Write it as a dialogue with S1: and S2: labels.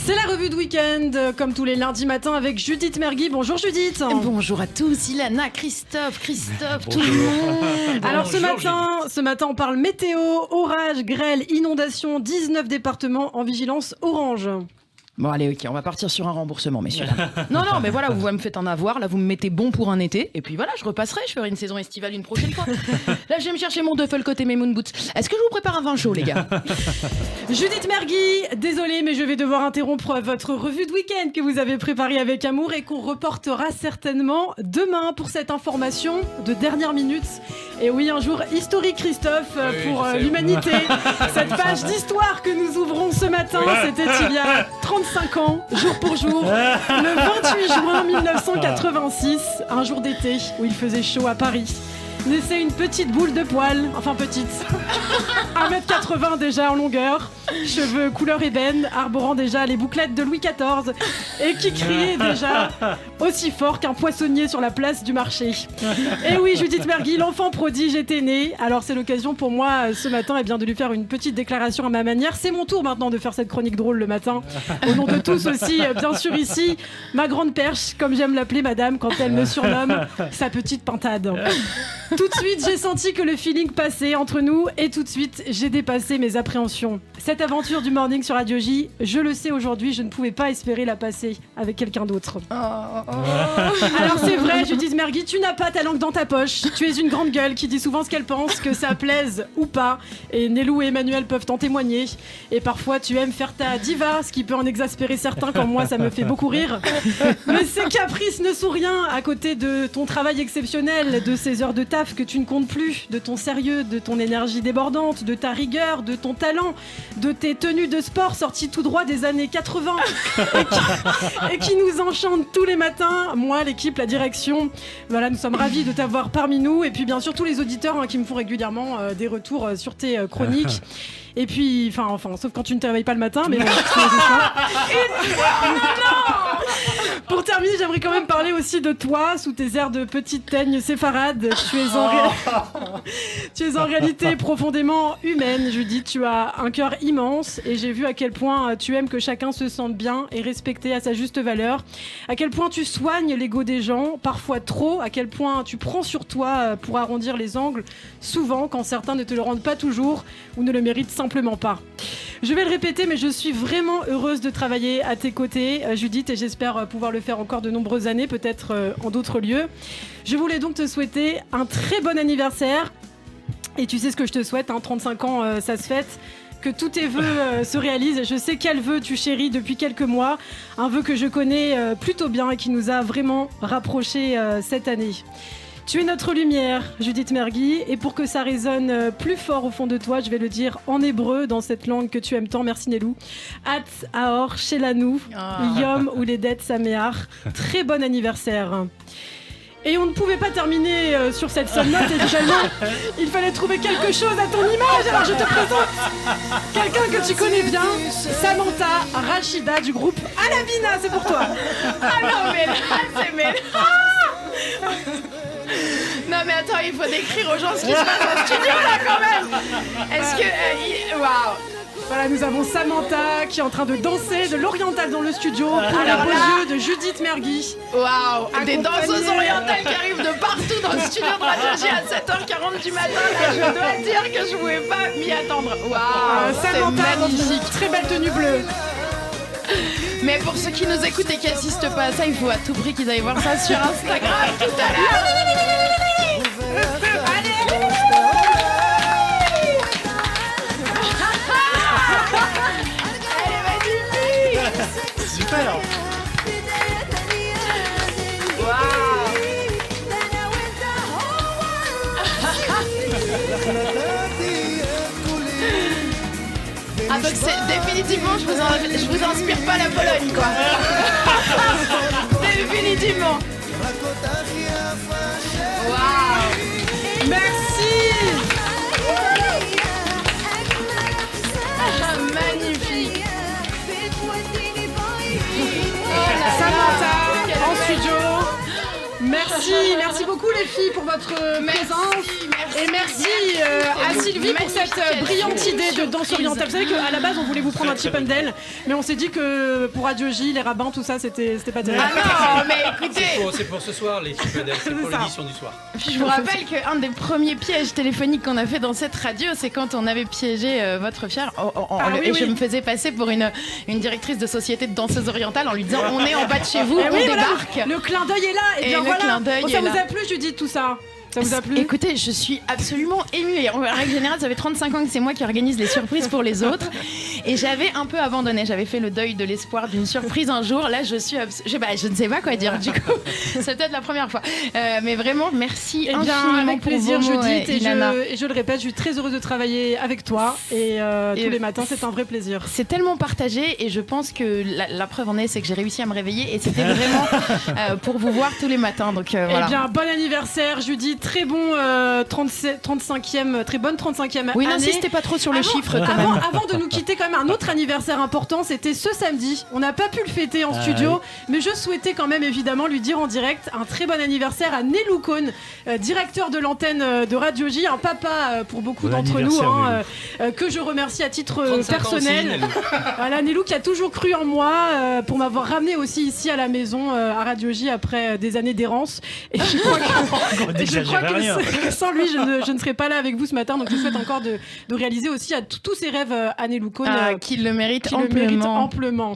S1: C'est la revue de week-end, comme tous les lundis matins avec Judith Mergui. Bonjour Judith.
S2: Bonjour à tous, Ilana, Christophe, tout le monde.
S1: Alors ce matin on parle météo, orage, grêle, inondation, 19 départements en vigilance orange.
S2: Bon allez, ok, on va partir sur un remboursement, messieurs. Non, mais voilà, vous me faites en avoir, là vous me mettez bon pour un été, et puis voilà, je repasserai, je ferai une saison estivale une prochaine fois. Là je vais me chercher mon duffel côté mes moon boots. Est-ce que je vous prépare un vin chaud, les gars?
S1: Judith Mergui, désolée mais je vais devoir interrompre votre revue de week-end que vous avez préparée avec amour et qu'on reportera certainement demain pour cette information de dernière minute. Et oui, un jour historique, Christophe, pour l'humanité. Cette page d'histoire que nous ouvrons ce matin, c'était il y a 35 ans, jour pour jour, le 28 juin 1986, un jour d'été où il faisait chaud à Paris. Naissait une petite boule de poils, enfin petite, 1m80 déjà en longueur, cheveux couleur ébène, arborant déjà les bouclettes de Louis XIV et qui criait déjà aussi fort qu'un poissonnier sur la place du marché. Et oui, Judith Mergui, l'enfant prodige était né, alors c'est l'occasion pour moi ce matin de lui faire une petite déclaration à ma manière. C'est mon tour maintenant de faire cette chronique drôle le matin, au nom de tous aussi, bien sûr ici, ma grande perche, comme j'aime l'appeler madame quand elle me surnomme, sa petite pintade. Tout de suite, j'ai senti que le feeling passait entre nous et tout de suite, j'ai dépassé mes appréhensions. Cette aventure du morning sur Radio J, je le sais aujourd'hui, je ne pouvais pas espérer la passer avec quelqu'un d'autre. Alors c'est vrai, Judith Mergui, tu n'as pas ta langue dans ta poche. Tu es une grande gueule qui dit souvent ce qu'elle pense, que ça plaise ou pas. Et Nélou et Emmanuel peuvent en témoigner. Et parfois, tu aimes faire ta diva, ce qui peut en exaspérer certains, comme moi, ça me fait beaucoup rire. Mais ces caprices ne sont rien à côté de ton travail exceptionnel, de ces heures de taf que tu ne comptes plus, de ton sérieux, de ton énergie débordante, de ta rigueur, de ton talent, de tes tenues de sport sorties tout droit des années 80 et qui nous enchantent tous les matins. Moi, l'équipe, la direction, voilà, nous sommes ravis de t'avoir parmi nous et puis bien sûr tous les auditeurs qui me font régulièrement des retours sur tes chroniques. Et puis, enfin, sauf quand tu ne te réveilles pas le matin, mais bon, pour terminer, j'aimerais quand même parler aussi de toi, sous tes airs de petite teigne séfarade. Tu es en réalité profondément humaine, Judith. Tu as un cœur immense et j'ai vu à quel point tu aimes que chacun se sente bien et respecté à sa juste valeur. À quel point tu soignes l'ego des gens, parfois trop. À quel point tu prends sur toi pour arrondir les angles, souvent quand certains ne te le rendent pas toujours ou ne le méritent simplement pas. Je vais le répéter, mais je suis vraiment heureuse de travailler à tes côtés, Judith, et j'espère pouvoir le faire encore de nombreuses années, peut-être en d'autres lieux. Je voulais donc te souhaiter un très bon anniversaire. Et tu sais ce que je te souhaite, 35 ans, ça se fête. Que tous tes vœux se réalisent. Je sais quel vœu tu chéris depuis quelques mois. Un vœu que je connais plutôt bien et qui nous a vraiment rapprochés cette année. Tu es notre lumière, Judith Mergui, et pour que ça résonne plus fort au fond de toi, je vais le dire en hébreu, dans cette langue que tu aimes tant, merci Nélou. At Aor Shelanu, Yom Uledet Sameach. Très bon anniversaire. Et on ne pouvait pas terminer sur cette seule note, évidemment. Il fallait trouver quelque chose à ton image. Alors je te présente quelqu'un que tu connais bien, Samantha Rachida du groupe Alavina, c'est pour toi.
S3: Ah non mais là, Non mais attends, il faut décrire aux gens ce qui se passe dans le studio là quand même. Est-ce que... Waouh.
S1: Voilà, nous avons Samantha qui est en train de danser de l'oriental dans le studio pour les beaux yeux de Judith Mergui.
S3: Waouh, des danseuses orientales qui arrivent de partout dans le studio de Radio J à 7h40 du matin. Là, je dois dire que je ne pouvais pas m'y attendre. Waouh,
S1: Samantha,
S3: c'est magnifique.
S1: Très belle tenue bleue.
S3: Mais pour ceux qui nous écoutent et qui n'assistent pas à ça, il faut à tout prix qu'ils aillent voir ça sur Instagram tout à l'heure.
S4: Super.
S3: Ah donc c'est définitivement je vous inspire pas la Pologne quoi. Définitivement. Waouh.
S1: Merci.
S3: Magnifique.
S1: Samantha en studio. Merci beaucoup les filles pour votre présence. Et merci à Sylvie pour cette brillante idée de danse orientale. Vous savez qu'à la base on voulait vous prendre un Chippendale, mais on s'est dit que pour Radio J, les rabbins, tout ça, c'était pas terrible.
S3: Ah non, mais écoutez,
S4: C'est pour ce soir les Chippendales, c'est pour l'édition du soir.
S3: je vous rappelle qu'un des premiers pièges téléphoniques qu'on a fait dans cette radio, c'est quand on avait piégé votre fière. Et je me faisais passer pour une directrice de société de danseuses orientales en lui disant on est en bas de chez vous, on débarque.
S1: Le clin d'œil est là. Et bien
S3: le
S1: voilà.
S3: clin d'œil
S1: Ça
S3: est
S1: vous
S3: là.
S1: a plu, Judith, tout ça? Ça vous a plu?
S3: Écoutez, je suis absolument émue. Et en règle générale, ça fait 35 ans que c'est moi qui organise les surprises pour les autres. Et j'avais un peu abandonné. J'avais fait le deuil de l'espoir d'une surprise un jour. Là, je suis... je ne sais pas quoi dire. Du coup, c'est peut-être la première fois. Mais vraiment, merci infiniment
S1: avec
S3: pour
S1: plaisir,
S3: vos mots,
S1: Judith.
S3: Ilana.
S1: Et je le répète, je suis très heureuse de travailler avec toi. Et tous les matins, c'est un vrai plaisir.
S3: C'est tellement partagé et je pense que la preuve en est, c'est que j'ai réussi à me réveiller et c'était vraiment pour vous voir tous les matins. Donc voilà.
S1: Eh bien, bon anniversaire, Judith. Très bon 35e, très bonne 35e
S3: Oui,
S1: année.
S3: n'insistez pas trop sur le chiffre quand même.
S1: Avant de nous quitter, quand même, un autre anniversaire important, c'était ce samedi. On n'a pas pu le fêter en studio, mais je souhaitais quand même évidemment lui dire en direct un très bon anniversaire à Nelou Cohn, directeur de l'antenne de Radio J, un papa pour beaucoup d'entre nous, que je remercie à titre personnel. Voilà, Nelou qui a toujours cru en moi pour m'avoir ramené aussi ici à la maison à Radio J après des années d'errance. Et je crois que sans lui, je ne serais pas là avec vous ce matin. Donc je souhaite encore de réaliser aussi à tous ces rêves à Nelou Cohn
S3: Qu'il le mérite
S1: qui le mérite
S3: amplement.
S1: amplement.